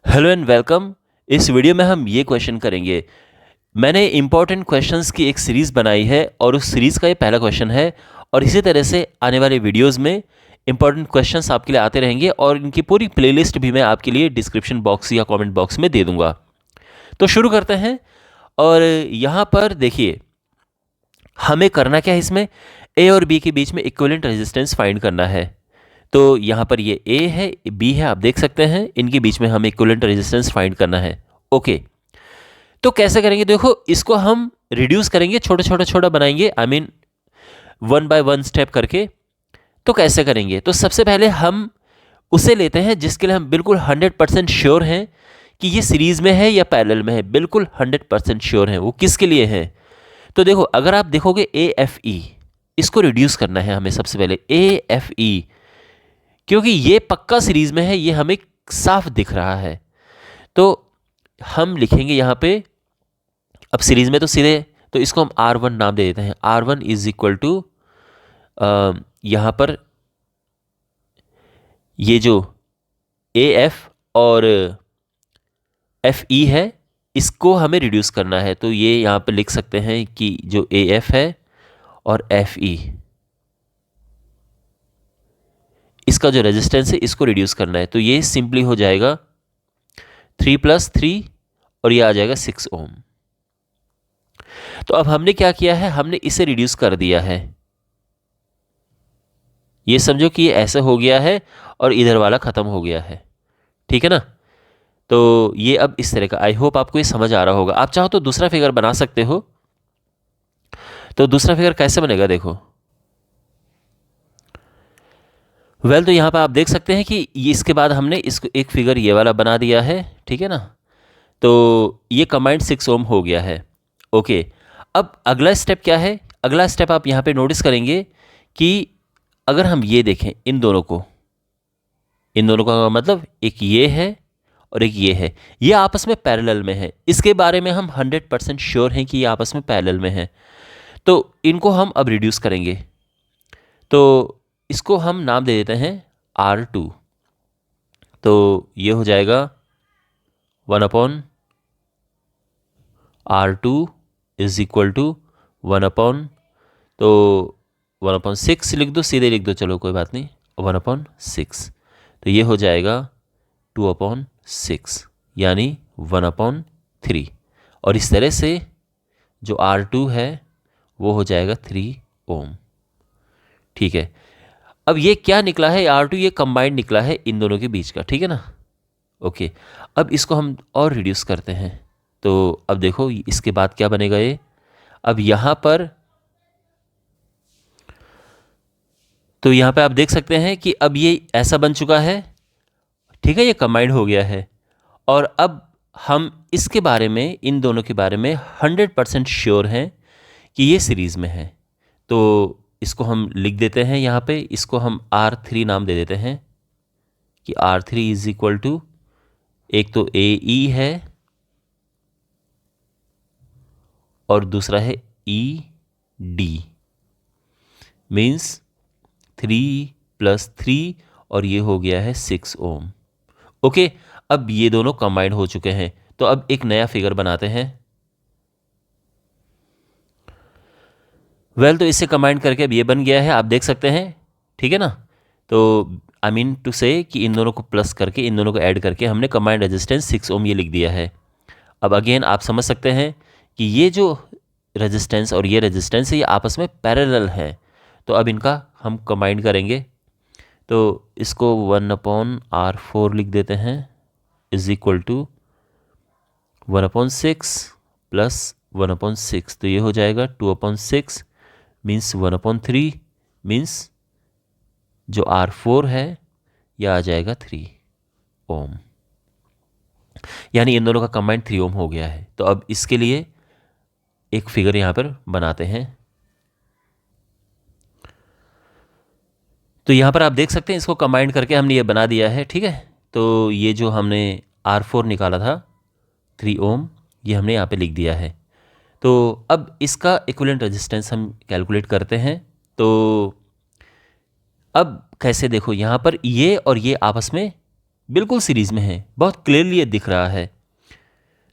Hello and welcome. इस video में हम ये क्वेश्चन करेंगे। मैंने इंपॉर्टेंट क्वेश्चंस की एक सीरीज़ बनाई है और उस सीरीज़ का ये पहला क्वेश्चन है। और इसी तरह से आने वाले वीडियोस में इंपॉर्टेंट क्वेश्चंस आपके लिए आते रहेंगे और इनकी पूरी प्लेलिस्ट भी मैं आपके लिए डिस्क्रिप्शन बॉक्स या कमेंट बॉक्स में दे दूंगा। तो शुरू करते हैं। और यहाँ पर देखिए, हमें करना क्या है, इसमें ए और बी के बीच में इक्विवेलेंट रेजिस्टेंस फाइंड करना है। तो यहाँ पर ये ए है, बी है, आप देख सकते हैं, इनके बीच में हमें इक्विवेलेंट रेजिस्टेंस फाइंड करना है। ओके, तो कैसे करेंगे? देखो, इसको हम रिड्यूस करेंगे, छोटा छोटा छोटा बनाएंगे, I mean one by one step करके। तो कैसे करेंगे? तो सबसे पहले हम उसे लेते हैं जिसके लिए हम बिल्कुल 100% श्योर हैं कि ये सीरीज में है या पैरेलल में है। बिल्कुल 100% श्योर हैं। वो किसके लिए है? तो देखो, अगर आप देखोगे ए एफ ई, इसको रिड्यूस करना है हमें सबसे पहले, ए एफ ई, क्योंकि ये पक्का सीरीज में है, ये हमें साफ दिख रहा है। तो हम लिखेंगे यहाँ पे, अब सीरीज में तो सीधे, तो इसको हम R1 नाम दे देते हैं। R1 इज इक्वल टू, यहाँ पर ये जो ए एफ और एफ ई है, इसको हमें रिड्यूस करना है। तो ये यहाँ पे लिख सकते हैं कि जो ए एफ है और एफ ई, इसका जो रेजिस्टेंस है इसको रिड्यूस करना है। तो ये सिंपली हो जाएगा 3+3 और ये आ जाएगा 6 ओम। तो अब हमने क्या किया है, हमने इसे रिड्यूस कर दिया है। ये समझो कि ये ऐसे हो गया है और इधर वाला खत्म हो गया है। ठीक है ना? तो ये अब इस तरह का, आई होप आपको ये समझ आ रहा होगा। आप चाहो तो दूसरा फिगर बना सकते हो। तो दूसरा फिगर कैसे बनेगा, देखो। तो यहाँ पर आप देख सकते हैं कि इसके बाद हमने इसको एक फिगर ये वाला बना दिया है। ठीक है ना? तो ये कंबाइंड 6 ओम हो गया है। ओके, अब अगला स्टेप क्या है? अगला स्टेप आप यहाँ पे नोटिस करेंगे कि अगर हम ये देखें इन दोनों को, इन दोनों का मतलब एक ये है और एक ये है, ये आपस में पैरेलल में है। इसके बारे में हम 100% श्योर हैं कि ये आपस में पैरेलल में है। तो इनको हम अब रिड्यूस करेंगे। तो इसको हम नाम दे देते हैं R2। तो ये हो जाएगा 1/R2 इज इक्वल टू 1/, तो 1/6 लिख दो, सीधे लिख दो, चलो कोई बात नहीं, 1/6। तो ये हो जाएगा 2/6, यानी 1/3। और इस तरह से जो R2 है वो हो जाएगा 3 ओम। ठीक है, अब ये क्या निकला है, R2 ये कंबाइंड निकला है इन दोनों के बीच का। ठीक है ना? ओके, अब इसको हम और रिड्यूस करते हैं। तो अब देखो इसके बाद क्या बनेगा ये, अब यहाँ पर, तो यहाँ पे आप देख सकते हैं कि अब ये ऐसा बन चुका है। ठीक है, ये कंबाइंड हो गया है। और अब हम इसके बारे में, इन दोनों के बारे में 100% श्योर हैं कि ये सीरीज़ में है। तो इसको हम लिख देते हैं यहाँ पे, इसको हम R3 नाम दे देते हैं कि R3 इज इक्वल टू, एक तो ए ई है और दूसरा है ई डी, मीन्स 3+3, और ये हो गया है 6 ओम। ओके, अब ये दोनों कंबाइंड हो चुके हैं। तो अब एक नया फिगर बनाते हैं। तो इससे कंबाइंड करके अब ये बन गया है, आप देख सकते हैं। ठीक है ना? तो आई मीन टू से कि इन दोनों को प्लस करके, इन दोनों को ऐड करके हमने कंबाइंड रेजिस्टेंस 6 ओम ये लिख दिया है। अब अगेन आप समझ सकते हैं कि ये जो रेजिस्टेंस और ये रेजिस्टेंस है, ये आपस में पैरेलल है। तो अब इनका हम कंबाइंड करेंगे। तो इसको 1/R4 लिख देते हैं, इज इक्वल टू 1/6 प्लस 1/6। तो ये हो जाएगा 2/6, मीन्स 1/3, मीन्स जो R4 है यह आ जाएगा 3 ओम। यानी इन दोनों का कंबाइंड 3 ओम हो गया है। तो अब इसके लिए एक फिगर यहां पर बनाते हैं। तो यहां पर आप देख सकते हैं, इसको कंबाइंड करके हमने ये बना दिया है। ठीक है, तो ये जो हमने R4 निकाला था 3 ओम, ये हमने यहाँ पे लिख दिया है। तो अब इसका इक्विवेलेंट रेजिस्टेंस हम कैलकुलेट करते हैं। तो अब कैसे, देखो यहाँ पर ये और ये आपस में बिल्कुल सीरीज़ में है, बहुत क्लियरली ये दिख रहा है।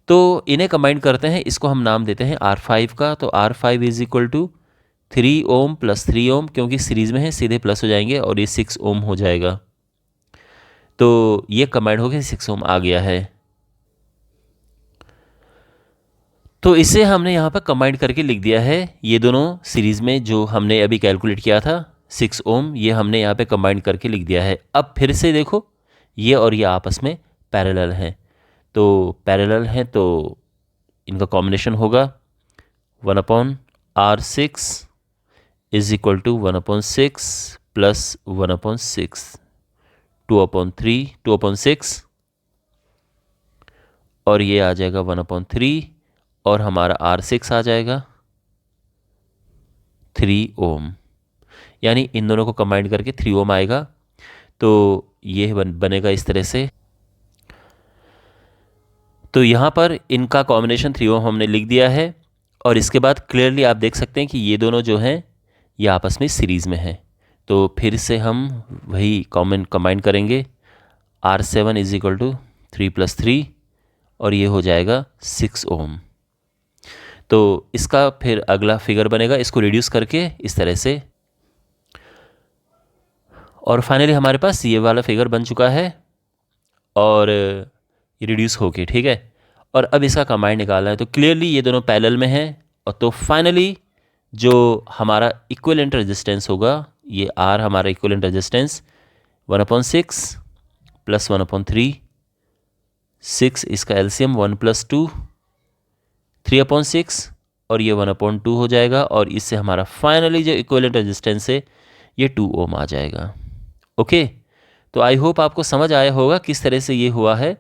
तो इन्हें कंबाइन करते हैं, इसको हम नाम देते हैं R5 का। तो R5 is equal to 3 ohm plus 3 ohm, क्योंकि सीरीज़ में है सीधे प्लस हो जाएंगे और ये 6 ओम हो जाएगा। तो ये कंबाइन होकर 6 ओम आ गया है। तो इसे हमने यहाँ पर कंबाइन करके लिख दिया है। ये दोनों सीरीज़ में जो हमने अभी कैलकुलेट किया था 6 ओम, ये हमने यहाँ पे कंबाइन करके लिख दिया है। अब फिर से देखो, ये और ये आपस में पैरेलल हैं। तो पैरेलल हैं तो इनका कॉम्बिनेशन होगा 1/R6 is equal to 1/6 plus 1/6, 2/3, 2/6, और ये आ जाएगा 1/3, और हमारा R6 आ जाएगा 3 ओम। यानी इन दोनों को कंबाइन करके 3 ओम आएगा। तो ये बनेगा इस तरह से। तो यहाँ पर इनका कॉम्बिनेशन 3 ओम हमने लिख दिया है, और इसके बाद क्लियरली आप देख सकते हैं कि ये दोनों जो हैं ये आपस में सीरीज़ में हैं। तो फिर से हम वही कंबाइन करेंगे, R7 इज इक्वल टू 3 + 3, और ये हो जाएगा 6 ओम। तो इसका फिर अगला फिगर बनेगा, इसको रिड्यूस करके इस तरह से, और फाइनली हमारे पास ये वाला फिगर बन चुका है, और ये रिड्यूस होके, ठीक है। और अब इसका कंबाइन निकालना है। तो क्लियरली ये दोनों पैरेलल में हैं, और तो फाइनली जो हमारा इक्विवेलेंट रेजिस्टेंस होगा, ये R हमारा इक्विवेलेंट रेजिस्टेंस 1/6 प्लस 1/3, 6 इसका एलसीएम 1 + 2, 3/6, और ये 1/2 हो जाएगा। और इससे हमारा फाइनली जो इक्विवेलेंट रेजिस्टेंस है ये 2 ओम आ जाएगा। ओके, तो आई होप आपको समझ आया होगा किस तरह से ये हुआ है।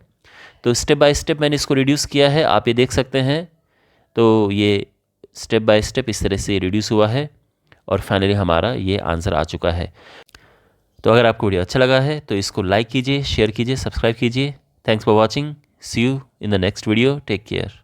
तो स्टेप बाय स्टेप मैंने इसको रिड्यूस किया है, आप ये देख सकते हैं। तो ये स्टेप बाय स्टेप इस तरह से रिड्यूस हुआ है, और फाइनली हमारा ये आंसर आ चुका है। तो अगर आपको वीडियो अच्छा लगा है तो इसको लाइक कीजिए, शेयर कीजिए, सब्सक्राइब कीजिए। Thanks for watching, see you in the next video, take care.